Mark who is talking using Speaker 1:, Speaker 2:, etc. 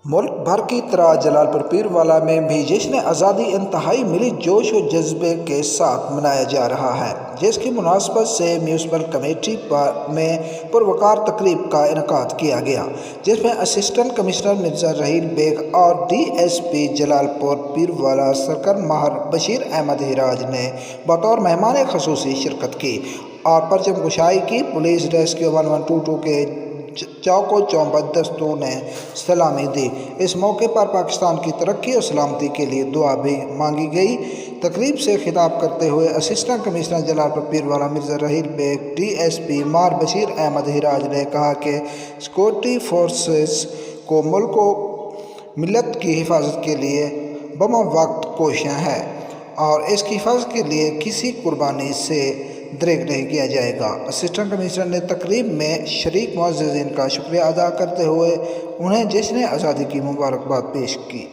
Speaker 1: ملک بھر کی طرح جلال پور پیروالا میں بھی جشن آزادی انتہائی ملی جوش و جذبے کے ساتھ منایا جا رہا ہے، جس کی مناسبت سے میونسپل کمیٹی میں پروقار تقریب کا انعقاد کیا گیا، جس میں اسسٹنٹ کمشنر مرزا رحیل بیگ اور D S P Jalalpur Pirwala سرکن ماہر بشیر احمد ہراج نے بطور مہمان خصوصی شرکت کی اور پرچم کشائی کی۔ پولیس ریسکیو 1122 کے چوک و چوبند دستوں نے سلامی دی۔ اس موقع پر پاکستان کی ترقی اور سلامتی کے لیے دعا بھی مانگی گئی۔ تقریب سے خطاب کرتے ہوئے assistant commissioner Jalalpur Pirwala Mirza Raheel Baig, D S P Mahir Bashir Ahmad Hiraj نے کہا کہ سیکورٹی فورسز کو ملک و ملت کی حفاظت کے لیے بمہ وقت کوشاں ہے اور اس کی حفاظت کے لیے کسی قربانی سے دریغ نہیں کیا جائے گا۔ اسسٹنٹ کمشنر نے تقریب میں شریک معززین کا شکریہ ادا کرتے ہوئے انہیں جشن آزادی کی مبارکباد پیش کی۔